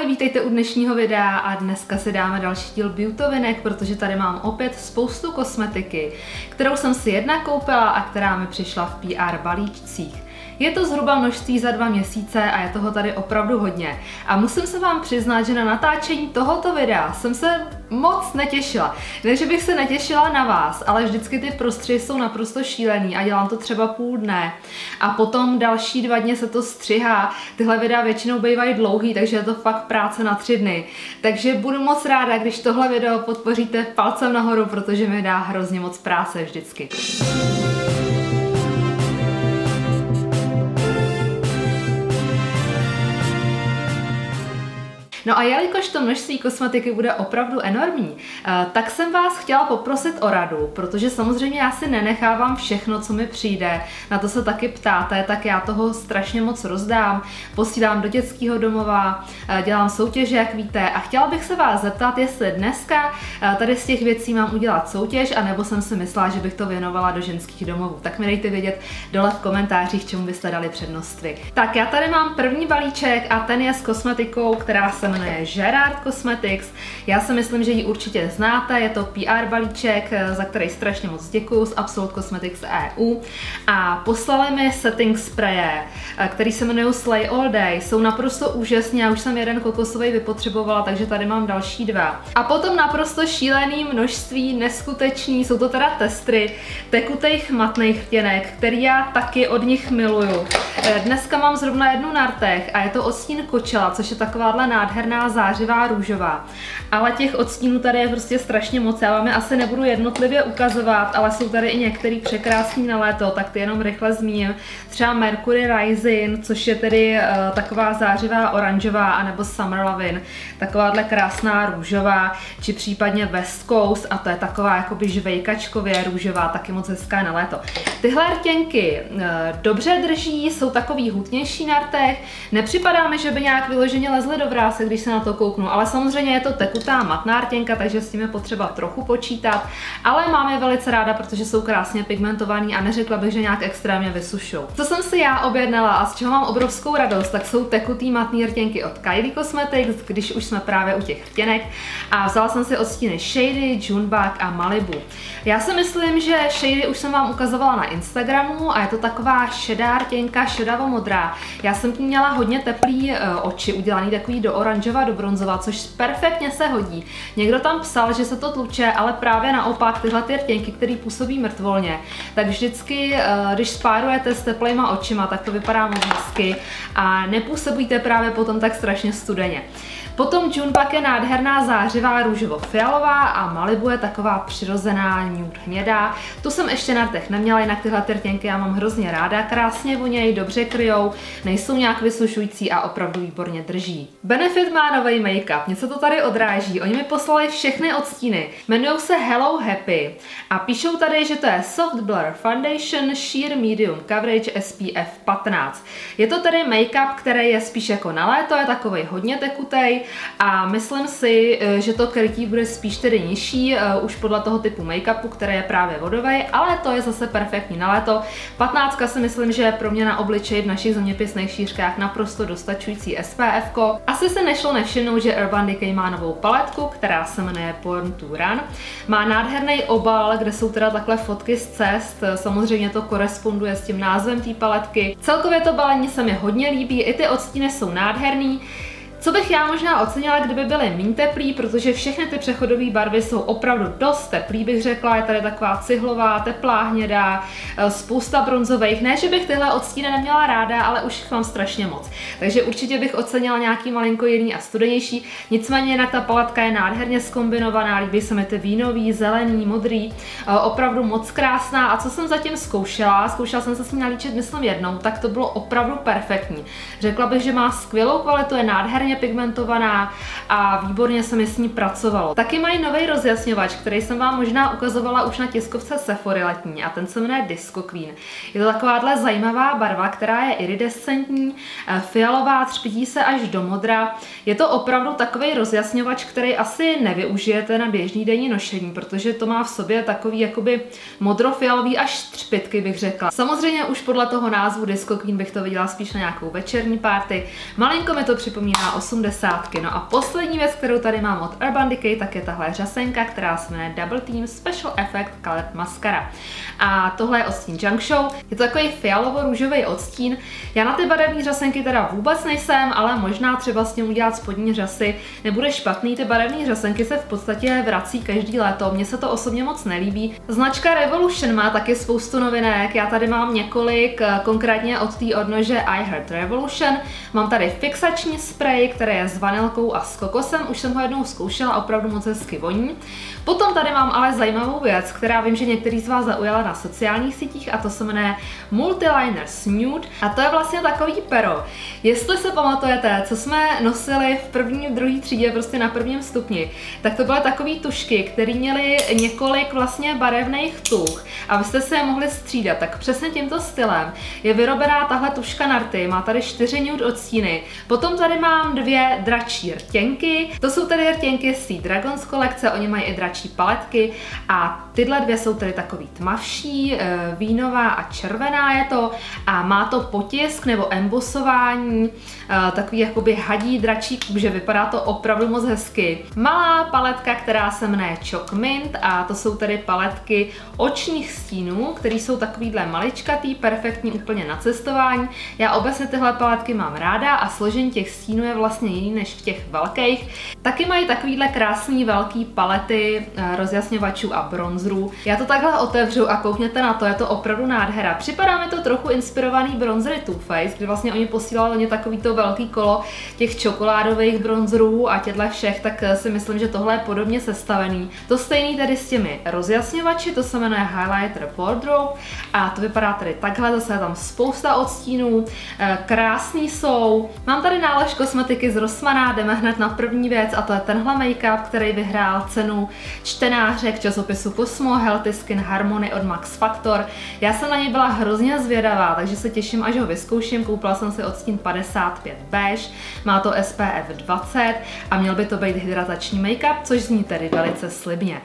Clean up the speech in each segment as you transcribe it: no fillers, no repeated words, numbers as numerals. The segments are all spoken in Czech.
Ahoj, vítejte u dnešního videa a dneska si dáme další díl beautovinek, protože tady mám opět spoustu kosmetiky, kterou jsem si jednak koupila a která mi přišla v PR balíčcích. Je to zhruba množství za 2 měsíce a je toho tady opravdu hodně. A musím se vám přiznat, že na natáčení tohoto videa jsem se moc netěšila. Ne, že bych se netěšila na vás, ale vždycky ty prostřihy jsou naprosto šílený a dělám to třeba půl dne. A potom další 2 dny se to střihá. Tyhle videa většinou bývají dlouhý, takže je to fakt práce na 3 dny. Takže budu moc ráda, když tohle video podpoříte palcem nahoru, protože mi dá hrozně moc práce vždycky. No a jelikož to množství kosmetiky bude opravdu enormní, tak jsem vás chtěla poprosit o radu, protože samozřejmě já si nenechávám všechno, co mi přijde, na to se taky ptáte, tak já toho strašně moc rozdám, posílám do dětského domova, dělám soutěže, jak víte, a chtěla bych se vás zeptat, jestli dneska tady z těch věcí mám udělat soutěž, anebo jsem si myslela, že bych to věnovala do ženských domovů. Tak mi dejte vědět dole v komentářích, čemu byste dali přednost vy. Tak já tady mám první balíček a ten je s kosmetikou, která se jmenuje Gerard Cosmetics. Já si myslím, že ji určitě znáte, je to PR balíček, za který strašně moc děkuju, z Absolute Cosmetics EU. A poslali mi setting spreje, který se jmenují Slay All Day. Jsou naprosto úžasní, já už jsem jeden kokosový vypotřebovala, takže tady mám další 2. A potom naprosto šílený množství, neskutečný, jsou to teda testry, tekutých matných rtěnek, který já taky od nich miluju. Dneska mám zrovna jednu na rtech a je to odstín Coachella, což je takováhle nádherná zářivá růžová. Ale těch odstínů tady je prostě strašně moc, já vám je asi nebudu jednotlivě ukazovat, ale jsou tady i některý překrásný na léto, tak ty jenom rychle zmíním. Třeba Mercury Rising, což je tedy taková zářivá oranžová, anebo Summer Lovin, takováhle krásná růžová, či případně West Coast, a to je taková jakoby žvejkačkově růžová, taky moc hezká na léto. Tyhle rtěnky dobře drží, jsou takový hutnější na rtech, nepřipadá mi, že by nějak vyloženě lezly do vrásy, když se na to kouknu, ale samozřejmě je to tekutá matná rtěnka, takže s tím je potřeba trochu počítat, ale mám je velice ráda, protože jsou krásně pigmentovaný a neřekla bych, že nějak extrémně vysušou. Co jsem si já objednala a z čeho mám obrovskou radost, tak jsou tekutý matný rtěnky od Kylie Cosmetics, když už jsme právě u těch rtěnek, a vzala jsem si odstíny Shady, Junebug a Malibu. Já si myslím, že Shady už jsem vám ukazovala na Instagramu a je to taková šedá rtěnka, šedavo-modrá. Já jsem tím měla hodně teplý oči, udělaný takový do oranžova, do bronzova, což perfektně se hodí. Někdo tam psal, že se to tluče, ale právě naopak tyhle ty rtěnky, které působí mrtvolně, tak vždycky, když spárujete s teplýma očima, tak to vypadá moc hezky a nepůsobíte právě potom tak strašně studeně. Potom Junebug je nádherná zářivá růžovo-fialová a Malibu je taková přirozená nude hnědá. Tu jsem ještě na rtech neměla, jinak tyhle rtěnky já mám hrozně ráda, krásně vonějí, dobře kryjou, nejsou nějak vysušující a opravdu výborně drží. Benefit má nový make-up, něco to tady odráží, oni mi poslali všechny odstíny. Jmenujou se Hello Happy a píšou tady, že to je Soft Blur Foundation Sheer Medium Coverage SPF 15. Je to tedy make-up, který je spíš jako na léto, je takovej hodně tekutej, a myslím si, že to krytí bude spíš tedy nižší, už podle toho typu make-upu, který je právě vodový, ale to je zase perfektní na léto. 15 si myslím, že je pro mě na obličeji v našich zeměpisných šířkách naprosto dostačující SPF-ko. Asi se nešlo nevšimnout, že Urban Decay má novou paletku, která se jmenuje Born to Run. Má nádherný obal, kde jsou teda takhle fotky z cest, samozřejmě to koresponduje s tím názvem té paletky. Celkově to balení se mi hodně líbí, i ty odstíny jsou nádherný. Co bych já možná ocenila, kdyby byly méně teplý, protože všechny ty přechodové barvy jsou opravdu dost teplý, bych řekla, je tady taková cihlová, teplá hnědá, spousta bronzových, ne, že bych tyhle odstíny neměla ráda, ale už jich mám strašně moc. Takže určitě bych ocenila nějaký malinko jiný a studenější, nicméně jinak ta paletka je nádherně zkombinovaná, líbí se mi ty vínový, zelený, modrý, opravdu moc krásná. A co jsem zatím zkoušela jsem se s ní nalíčit, myslím jednou, tak to bylo opravdu perfektní. Řekla bych, že má skvělou kvalitu, je nádherně pigmentovaná a výborně se mi s ní pracovalo. Taky mají nový rozjasňovač, který jsem vám možná ukazovala už na tiskovce Sephory letní, a ten se jmenuje Disco Queen. Je to takováhle zajímavá barva, která je iridescentní, fialová, třpytí se až do modra. Je to opravdu takový rozjasňovač, který asi nevyužijete na běžný denní nošení, protože to má v sobě takový jakoby modrofialový až třpytky, bych řekla. Samozřejmě už podle toho názvu Disco Queen bych to viděla spíš na nějakou večerní party. Malinko mi to připomíná 80. No a poslední věc, kterou tady mám od Urban Decay, tak je tahle řasenka, která se jmenuje Double Team Special Effect Colored Mascara. A tohle je odstín Junk Show. Je to takový fialovo-růžový odstín. Já na ty barevné řasenky teda vůbec nejsem, ale možná třeba s tím udělat spodní řasy nebude špatný. Ty barevné řasenky se v podstatě vrací každý léto. Mně se to osobně moc nelíbí. Značka Revolution má taky spoustu novinek. Já tady mám několik, konkrétně od té odnože I Heart Revolution. Mám tady fixační sprej, který je s vanilkou a s kokosem. Už jsem ho jednou zkoušela, opravdu moc hezky voní. Potom tady mám ale zajímavou věc, která vím, že některý z vás zaujala na sociálních sítích, a to se jmenuje Multiliner Nude. A to je vlastně takový pero. Jestli se pamatujete, co jsme nosili v první, druhé třídě, prostě na prvním stupni, tak to byly takový tušky, které měly několik vlastně barevných tuch a vy jste si je mohli střídat. Tak přesně tímto stylem je vyrobená tahle tuška Narty. Má tady 4 nude odstíny. Potom tady mám 2 dračí rtěnky. To jsou tady rtěnky z Sea Dragons kolekce, oni mají i dračí paletky a tyhle 2 jsou tady takový tmavší, vínová a červená je to a má to potisk nebo embosování, takový jakoby hadí dračí kůže, vypadá to opravdu moc hezky. Malá paletka, která se jmenuje Choc Mint a to jsou tady paletky očních stínů, které jsou takovýhle maličkatý, perfektní úplně na cestování. Já obecně tyhle paletky mám ráda a složení těch stínů je vlastně jiný než v těch velkých. Taky mají takovýhle krásný velký palety rozjasňovačů a bronzerů. Já to takhle otevřu a koukněte na to, je to opravdu nádhera. Připadá mi to trochu inspirovaný bronzery Too Faced, kdy vlastně oni posílali takovýto velký kolo těch čokoládových bronzerů a těchto všech, tak si myslím, že tohle je podobně sestavený. To stejný tady s těmi rozjasňovači, to se jmenuje Highlighter Wardrobe a to vypadá tady takhle, zase je tam spousta odstínů, krásný jsou. Mám tady nálež kosmetiky z Rossmana, jdeme hned na první věc a to je tenhle make-up, který vyhrál cenu čtenáře k časopisu Cosmo Healthy Skin Harmony od Max Factor. Já jsem na něj byla hrozně zvědavá, takže se těším, až ho vyzkouším. Koupila jsem si odstín 55 beige, má to SPF 20 a měl by to být hydratační make-up, což zní tedy velice slibně.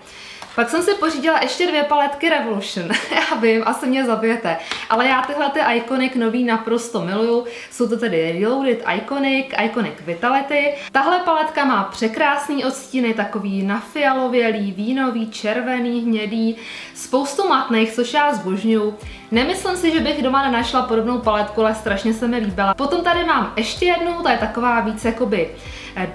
Pak jsem si pořídila ještě 2 paletky Revolution. Já vím, asi mě zabijete. Ale já tyhle ty Iconic nový naprosto miluju. Jsou to tedy Reloaded Iconic, Iconic Vitality. Tahle paletka má překrásný odstíny, takový nafialovělý, vínový, červený, hnědý, spoustu matných, což já zbožňuju. Nemyslím si, že bych doma nenašla podobnou paletku, ale strašně se mi líbila. Potom tady mám ještě jednu, ta je taková víc jakoby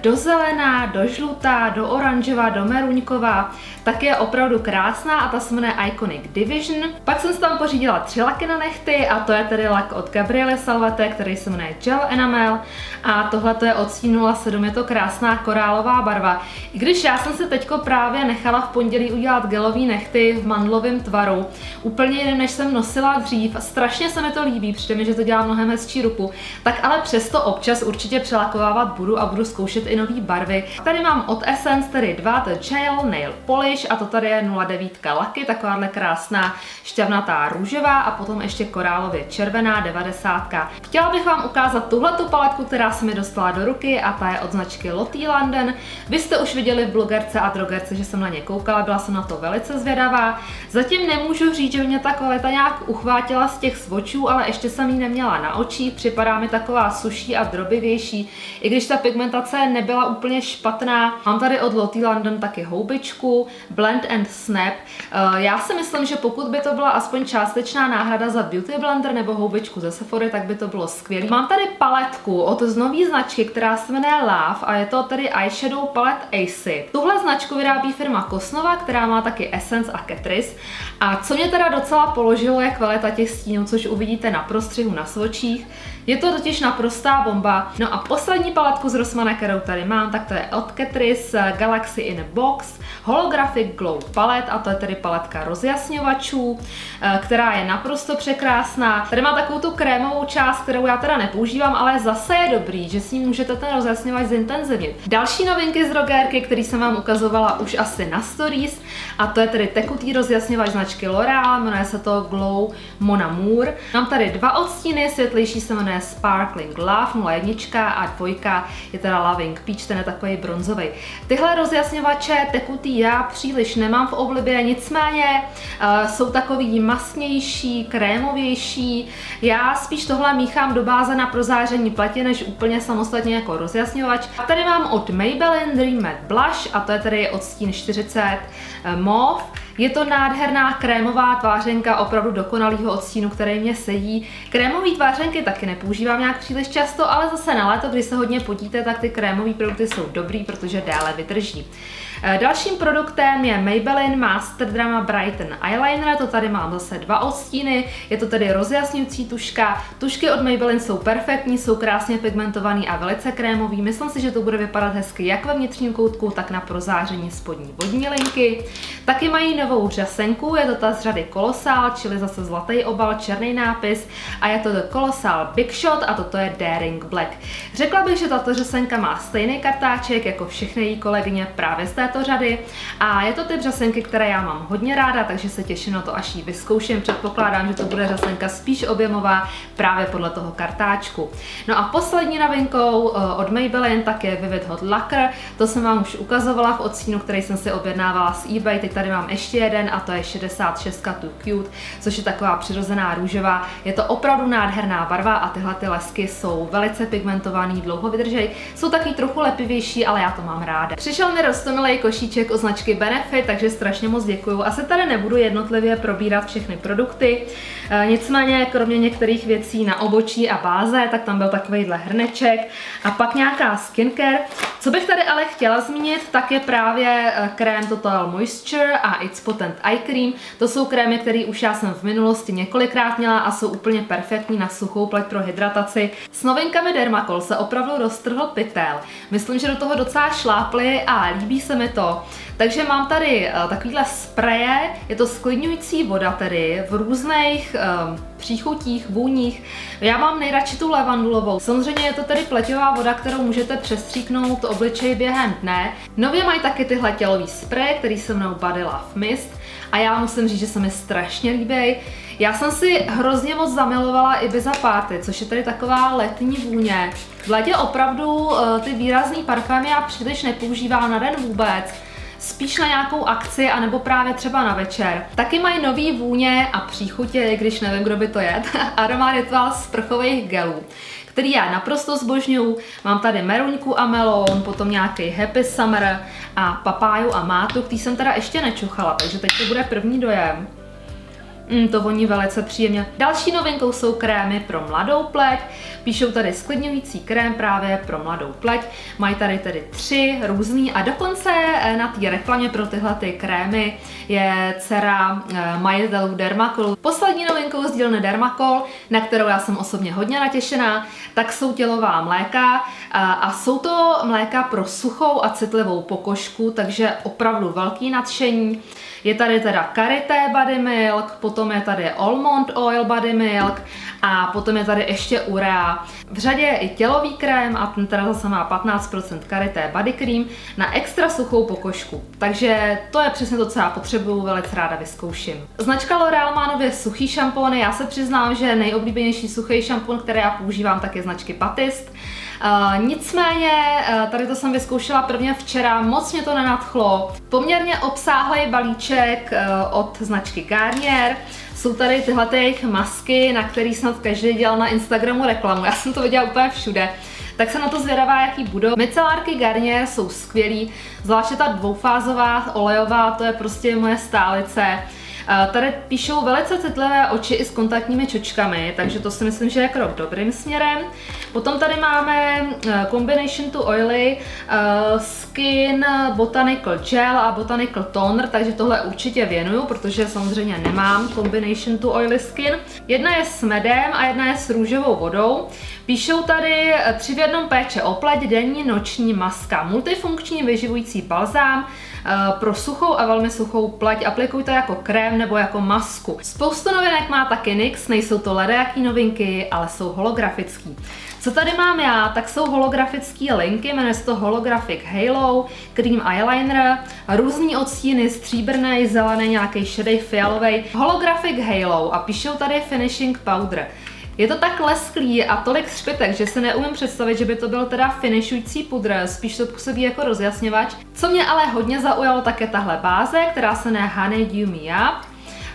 do zelená, do žlutá, do oranžová, do meruňková, tak je opravdu krásná a ta se jmenuje Iconic Division. Pak jsem si tam pořídila 3 laky na nehty a to je tedy lak od Gabriele Salvete, který se jmenuje Gel Enamel a tohle je odstín 07, je to krásná korálová barva. I když já jsem se teďko právě nechala v pondělí udělat gelový nehty v mandlovém tvaru, úplně jiný, než jsem nosila dřív, strašně se mi to líbí, přijde mi, že to dělá mnohem hezčí ruku, tak ale přesto občas určitě přelakovávat budu a budu zkoušet i nový barvy. Tady mám od Essence tedy 2 The Gel Nail Polish a to tady je 09 laky, takováhle krásná šťavnatá růžová a potom ještě korálově červená 90. Chtěla bych vám ukázat tuhletu paletku, která se mi dostala do ruky a ta je od značky Lottie London. Vy jste už viděli v blogerce a drogerce, že jsem na ně koukala, byla jsem na to velice zvědavá. Zatím nemůžu říct, že mě ta kvalita nějak uchvátila z těch svočů, ale ještě jsem ji neměla na očích, připadá mi taková suší a drobivější, i když ta pigmentace nebyla úplně špatná. Mám tady od Lottie London taky houbičku, Blend and Snap. Já si myslím, že pokud by to byla aspoň částečná náhrada za Beauty Blender nebo houbičku ze Sephory, tak by to bylo skvělé. Mám tady paletku od nové značky, která se jmenuje Love a je to tedy eyeshadow palet Acy. Tuhle značku vyrábí firma Cosnova, která má taky Essence a Catrice. A co mě teda docela položilo, je kvalita těch stínů, což uvidíte na prostřihu na svočích. Je to totiž naprostá bomba. No a poslední paletku z Rossmana, kterou tady mám, tak to je od Catrice Galaxy in a Box Holographic Glow Palette a to je tedy paletka rozjasňovačů, která je naprosto překrásná. Tady má takovou tu krémovou část, kterou já teda nepoužívám, ale zase je dobrý, že s ní můžete ten rozjasňovač zintenzivnit. Další novinky z drogérky, který jsem vám ukazovala už asi na stories, a to je tedy tekutý rozjasňovač značky L'Oreal, jmenuje se to Glow barvou Mon Amour. Mám tady 2 odstíny, světlejší se jmenuje Sparkling Love 01 a 2 je teda Loving Peach, ten je takový bronzový. Tyhle rozjasňovače tekutý já příliš nemám v oblibě, nicméně jsou takový masnější, krémovější. Já spíš tohle míchám do báze na prozáření platě, než úplně samostatně jako rozjasňovač. A tady mám od Maybelline Dream Matte Blush a to je tady odstín 40 Mauve. Je to nádherná krémová tvářenka opravdu dokonalýho odstínu, který mě sedí. Krémový tvářenky taky nepoužívám nějak příliš často, ale zase na léto, když se hodně potíte, tak ty krémové produkty jsou dobrý, protože déle vydrží. Dalším produktem je Maybelline Master Drama Brighten Eyeliner, to tady mám zase 2 odstíny, je to tedy rozjasňující tuška. Tušky od Maybelline jsou perfektní, jsou krásně pigmentovaný a velice krémový. Myslím si, že to bude vypadat hezky jak ve vnitřním koutku, tak na prozáření spodní vodní linky. Taky mají novou řasenku, je to ta z řady Colossal, čili zase zlatý obal, černý nápis a je to The Colossal Big Shot a toto je Daring Black. Řekla bych, že tato řasenka má stejný kartáček jako všechny její kolegyně právě z této řady a je to typ řasenky, které já mám hodně ráda, takže se těším na to, až ji vyzkouším. Předpokládám, že to bude řasenka spíš objemová právě podle toho kartáčku. No a poslední novinkou od Maybelline tak je Vivid Hot Lacquer. To jsem vám už ukazovala v odstínu, který jsem si objednávala z eBay. Teď tady mám ještě jeden a to je 66 Too Cute, což je taková přirozená růžová. Je to opravdu nádherná barva a tyhle ty lesky jsou velice pigmentovaný, dlouho vydržej. Jsou taky trochu lepivější, ale já to mám ráda. Přišel mi roztomilej košíček od značky Benefit, takže strašně moc děkuju. Asi tady nebudu jednotlivě probírat všechny produkty, nicméně kromě některých věcí na obočí a báze, tak tam byl takovejhle hrneček a pak nějaká skincare. Co bych tady ale chtěla zmínit, tak je právě krém Total Moisture a It's Potent Eye Cream. To jsou krémy, které už já jsem v minulosti několikrát měla a jsou úplně perfektní na suchou pleť pro hydrataci. S novinkami Dermacol se opravdu roztrhl pytel. Myslím, že do toho docela šlápli a líbí se mi to. Takže mám tady takovýhle spreje, je to sklidňující voda tedy v různých příchutích, vůních. Já mám nejradši tu levandulovou. Samozřejmě je to tedy pleťová voda, kterou můžete přestříknout obličej během dne. Nově mají taky tyhle tělový spreje, který se mnou Body Love Mist a já musím říct, že se mi strašně líbí. Já jsem si hrozně moc zamilovala Ibiza Party, což je tady taková letní vůně. V létě opravdu ty výrazný parfémy já příliš nepoužívám na den vůbec. Spíš na nějakou akci, anebo právě třeba na večer. Taky mají nový vůně a příchutě, když nevím, kdo by to je, Aroma Ritual z sprchových gelů, který já naprosto zbožňuju. Mám tady meruňku a melon, potom nějaký Happy Summer a papáju a mátu, který jsem teda ještě nečuchala, takže teď to bude první dojem. To voní velice příjemně. Další novinkou jsou krémy pro mladou pleť. Píšou tady sklidňující krém právě pro mladou pleť. Mají tady tedy 3 různý a dokonce na té reklamě pro tyhle ty krémy je dcera majitelů Dermacolu. Poslední novinkou z dílny Dermacol, na kterou já jsem osobně hodně natěšená, tak jsou tělová mléka a jsou to mléka pro suchou a citlivou pokožku, takže opravdu velký nadšení. Je tady teda Karité Body Milk, potom je tady Almond Oil Body Milk a potom je tady ještě Urea. V řadě je i tělový krém a ten teda zase má 15% Karité Body Cream na extra suchou pokožku. Takže to je přesně to, co já potřebuju, velice ráda vyzkouším. Značka L'Oréal má nově suchý šampóny, já se přiznám, že nejoblíbenější suchý šampon, který já používám, tak je značky Batiste. Nicméně, tady to jsem vyzkoušela prvně včera, moc mě to nenadchlo. Poměrně obsáhlý balíček od značky Garnier. Jsou tady tyhle jejich masky, na který snad každý dělal na Instagramu reklamu. Já jsem to viděla úplně všude. Tak jsem na to zvědavá, jaký budou. Micelárky Garnier jsou skvělý, zvláště ta dvoufázová olejová, to je prostě moje stálice. Tady píšou velice citlivé oči i s kontaktními čočkami, takže to si myslím, že je krok dobrým směrem. Potom tady máme Combination to Oily, Skin, Botanical Gel a Botanical Toner, takže tohle určitě věnuju, protože samozřejmě nemám Combination to Oily Skin. Jedna je s medem a jedna je s růžovou vodou. Píšou tady 3 v 1 péče o pleť, denní noční maska, multifunkční vyživující balzám, pro suchou a velmi suchou pleť aplikujte jako krém nebo jako masku. Spoustu novinek má taky NYX, nejsou to ledajaký novinky, ale jsou holografický. Co tady mám já, tak jsou holografické linky, jmenuje se to Holographic Halo, Cream Eyeliner, různý odstíny, stříbrný, zelený, nějaký šedý, fialový, Holographic Halo a píšou tady Finishing Powder. Je to tak lesklý a tolik špitek, že se neumím představit, že by to byl teda finishující pudr, spíš to působí jako rozjasňovač. Co mě ale hodně zaujalo, tak je tahle báze, která se jmenuje Honeydew Me Up.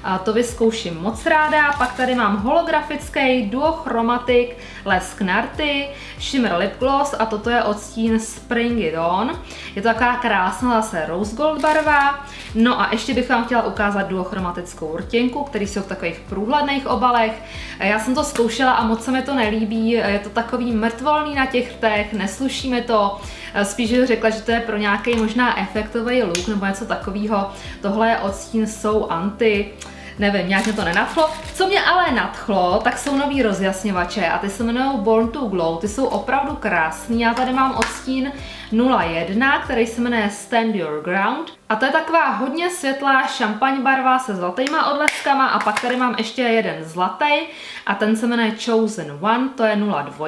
A to vyzkouším moc ráda. Pak tady mám holografický Duochromatic Lesk Narty Shimmer Lip Gloss a toto je odstín Spring It On. Je to taková krásná zase rose gold barva. No a ještě bych vám chtěla ukázat duochromatickou rtěnku, který jsou v takových průhledných obalech. Já jsem to zkoušela a moc se mi to nelíbí. Je to takový mrtvolný na těch rtech, nesluší mi to. Spíš bych řekla, že to je pro nějaký možná efektový look nebo něco takového. Tohle je odstín So Anti. Nevím, nějak mě to nenadchlo. Co mě ale nadchlo, tak jsou nový rozjasňovače a ty se jmenují Born to Glow. Ty jsou opravdu krásný. Já tady mám odstín 01, který se jmenuje Stand Your Ground. A to je taková hodně světlá šampaň barva se zlatýma odleskama a pak tady mám ještě jeden zlatý a ten se jmenuje Chosen One, to je 02.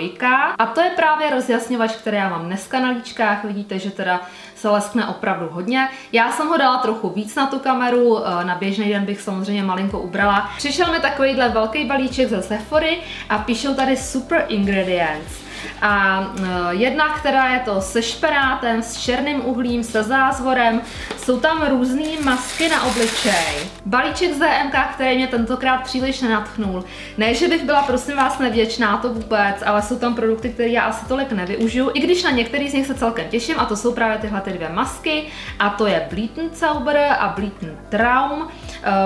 A to je právě rozjasňovač, který já mám dneska na líčkách. Vidíte, že teda se leskne opravdu hodně. Já jsem ho dala trochu víc na tu kameru, na běžný den bych samozřejmě malinko ubrala. Přišel mi takovýhle velký balíček ze Sephory a píšou tady Super Ingredients. A jedna, která je to se špenátem, s černým uhlím, se zázvorem, jsou tam různé masky na obličej. Balíček z DMK, který mě tentokrát příliš nenadchnul. Ne, že bych byla prosím vás nevděčná, to vůbec, ale jsou tam produkty, které já asi tolik nevyužiju, i když na některý z nich se celkem těším a to jsou právě tyhle ty dvě masky a to je Blütenzauber a Blütentraum.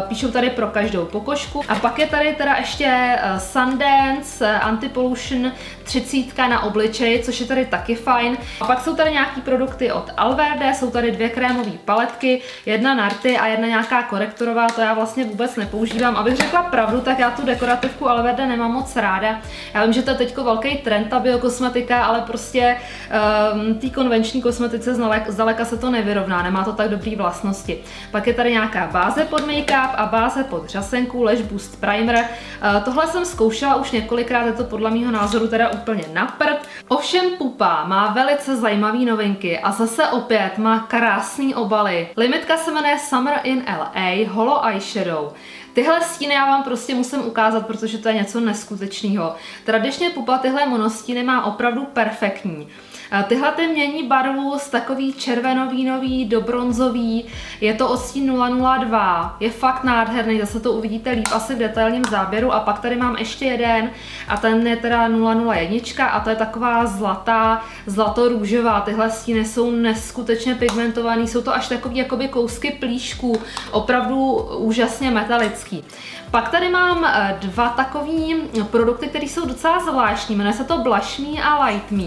Píšou tady pro každou pokožku. A pak je tady teda ještě Sundance Anti-Pollution 30 na obličej, což je tady taky fajn. A pak jsou tady nějaký produkty od Alverde, jsou tady dvě krémové paletky, jedna na rty a jedna nějaká korektorová, to já vlastně vůbec nepoužívám. Abych řekla pravdu, tak já tu dekorativku Alverde nemám moc ráda. Já vím, že to je teďko velký trend, ta biokosmetika, ale prostě té konvenční kosmetice zdaleka se to nevyrovná, nemá to tak dobrý vlastnosti. Pak je tady nějaká báze pod make-up a báze pod řasenku, Lash Boost Primer. Tohle jsem zkoušela už několikrát, je to podle mého názoru teda úplně na prd. Ovšem Pupa má velice zajímavé novinky a zase opět má krásný obaly. Limitka se jmenuje Summer in LA Holo Eyeshadow. Tyhle stíny já vám prostě musím ukázat, protože to je něco neskutečného. Tradičně Pupa tyhle monostíny má opravdu perfektní. Tyhle ty mění barvu z takový červenovínový do bronzový, je to odstín 002, je fakt nádherný, zase to uvidíte líp asi v detailním záběru a pak tady mám ještě jeden a ten je teda 001 a to je taková zlatá, zlatorůžová, tyhle stíny jsou neskutečně pigmentovaný, jsou to až takový jakoby kousky plíšku, opravdu úžasně metalický. Pak tady mám dva takový produkty, které jsou docela zvláštní, jmenuje se to Blush Me a Light Me.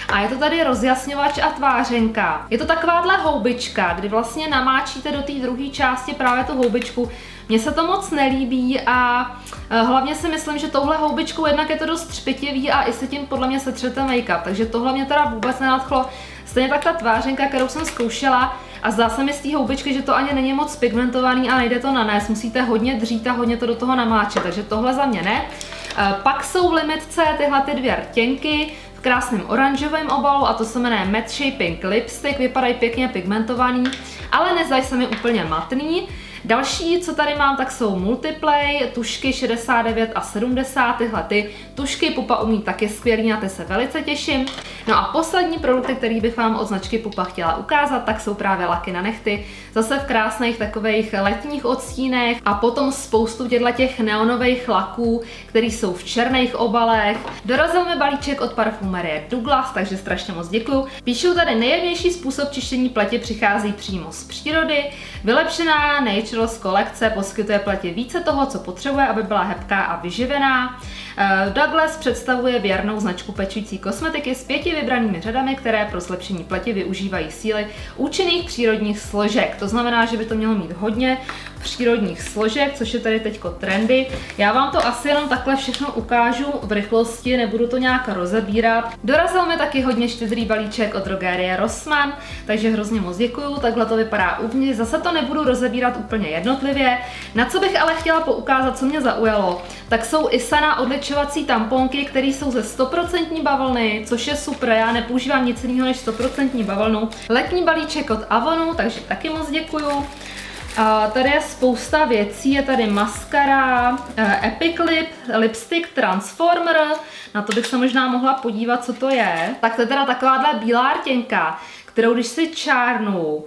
A je to tady rozjasňovač a tvářenka. Je to takováhle houbička, kdy vlastně namáčíte do té druhé části právě tu houbičku. Mně se to moc nelíbí a hlavně si myslím, že touhle houbičkou jednak je to dost třpitivý a i se tím podle mě setřete make-up, takže tohle mě teda vůbec nenadchlo. Stejně tak ta tvářenka, kterou jsem zkoušela a zdá se mi z té houbičky, že to ani není moc pigmentovaný a nejde to nanést, musíte hodně dřít a hodně to do toho namáčet, takže tohle za mě ne. Pak jsou v limitce tyhle ty dvě rtěnky v krásném oranžovém obalu a to se jmenuje Matte Shaping Lipstick, vypadají pěkně pigmentovaný, ale nezdají se mi úplně matný. Další, co tady mám, tak jsou Multiplay, tušky 69 a 70, tyhle ty tušky Pupa umí taky skvělý, na ty se velice těším. No a poslední produkty, který bych vám od značky Pupa chtěla ukázat, tak jsou právě laky na nehty, zase v krásných takových letních odstínech a potom spoustu těch neonových laků, které jsou v černých obalech. Dorazil mi balíček od parfumerie Douglas, takže strašně moc děkuju. Píšou tady nejjemnější způsob čištění pleti přichází přímo z přírody, vylepšená Naturals kolekce poskytuje pleti více toho, co potřebuje, aby byla hebká a vyživená. Douglas představuje věrnou značku pečující kosmetiky s 5 vybranými řadami, které pro zlepšení pleti využívají síly účinných přírodních složek. To znamená, že by to mělo mít hodně přírodních složek, což je tady teďko trendy. Já vám to asi jenom takhle všechno ukážu v rychlosti, nebudu to nějak rozebírat. Dorazil mi taky hodně štědrý balíček od drogerie Rossmann, takže hrozně moc děkuju. Takhle to vypadá uvnitř. Zase to nebudu rozebírat úplně jednotlivě. Na co bych ale chtěla poukázat, co mě zaujalo, tak jsou Isana odličovací tamponky, které jsou ze 100% bavlny, což je super. Já nepoužívám nic jiného než 100% bavlnu. Letní balíček od Avonu, takže taky moc děkuju. Tady je spousta věcí, je tady maskara, Epic Lip, Lipstick Transformer, na to bych se možná mohla podívat, co to je. Tak to je teda takováhle bílá rtěnka, kterou když si čárnu,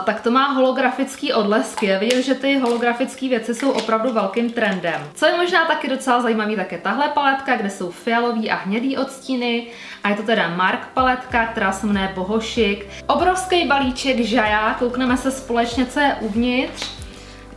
tak to má holografický odlesky. Je vidět, že ty holografické věci jsou opravdu velkým trendem. Co je možná taky docela zajímavý, tak je tahle paletka, kde jsou fialový a hnědý odstíny. A je to teda Mark paletka, která se jmenuje Bohošik. Obrovský balíček Žaja, koukneme se společně, co je uvnitř.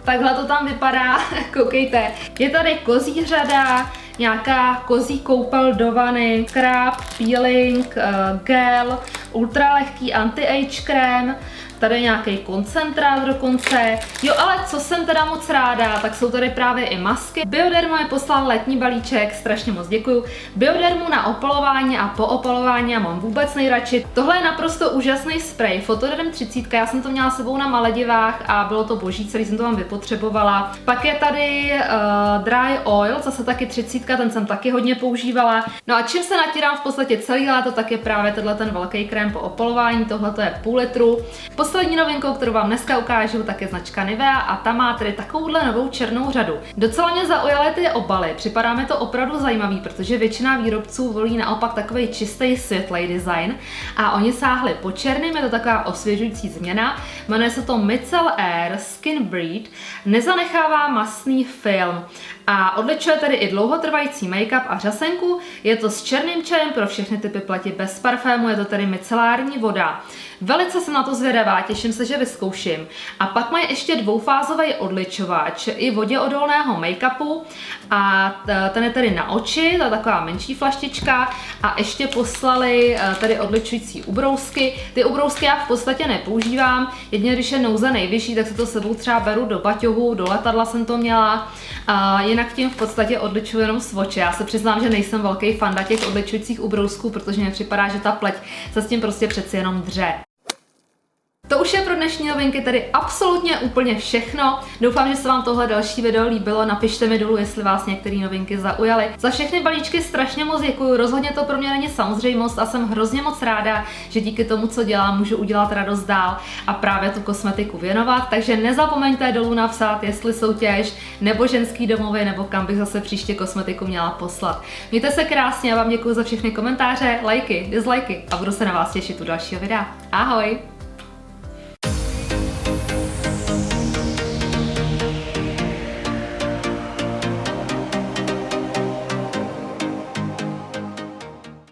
Takhle to tam vypadá, koukejte. Je tady kozí řada, nějaká kozí koupel do vany, scrub, peeling, gel, ultralehký anti-age krém, tady nějaký koncentrát dokonce. Jo, ale co jsem teda moc ráda, tak jsou tady právě i masky. Bioderma mi poslal letní balíček, strašně moc děkuju. Biodermu na opalování a po opalování já mám vůbec nejradši. Tohle je naprosto úžasný spray, Fotoderm 30, já jsem to měla s sebou na Maledivách a bylo to boží, celý jsem to vám vypotřebovala. Pak je tady Dry Oil, zase taky 30, ten jsem taky hodně používala. No a čím se natírám v podstatě celý léto, tak je právě tenhle ten velký krém po opalování, tohle to je půl litru. Poslední novinkou, kterou vám dneska ukážu, tak je značka Nivea a ta má tedy takovouhle novou černou řadu. Docela mě zaujaly ty obaly, připadá mi to opravdu zajímavý, protože většina výrobců volí naopak takový čistý světlej design a oni sáhli po černým, je to taková osvěžující změna, jmenuje se to Micellar Air Skin Breed, nezanechává mastný film a odličuje tedy i dlouhotrvající make-up a řasenku, je to s černým čajem pro všechny typy pleti bez parfému, je to tedy micelární voda. Velice jsem na to zvědavá, těším se, že vyzkouším. A pak mají ještě dvoufázový odličovač i voděodolného make-upu a ten je tedy na oči, to je taková menší flaštička a ještě poslali tady odličující ubrousky. Ty ubrousky já v podstatě nepoužívám, jedině když je nouze nejvyšší, tak se to sebou třeba beru do baťohu, do letadla jsem to měla. Jinak tím v podstatě odličuju jenom svoče. Já se přiznám, že nejsem velký fanda těch odličujících ubrousků, protože mi připadá, že ta pleť se s tím prostě přeci jenom dře. To už je pro dnešní novinky tedy absolutně úplně všechno. Doufám, že se vám tohle další video líbilo. Napište mi dolů, jestli vás některé novinky zaujaly. Za všechny balíčky strašně moc děkuju. Rozhodně to pro mě není samozřejmost a jsem hrozně moc ráda, že díky tomu, co dělám, můžu udělat radost dál a právě tu kosmetiku věnovat. Takže nezapomeňte dolů napsat, jestli soutěž nebo ženský domovy, nebo kam bych zase příště kosmetiku měla poslat. Mějte se krásně a vám děkuju za všechny komentáře, lajky, dislajky a budu se na vás těšit u dalšího videa. Ahoj!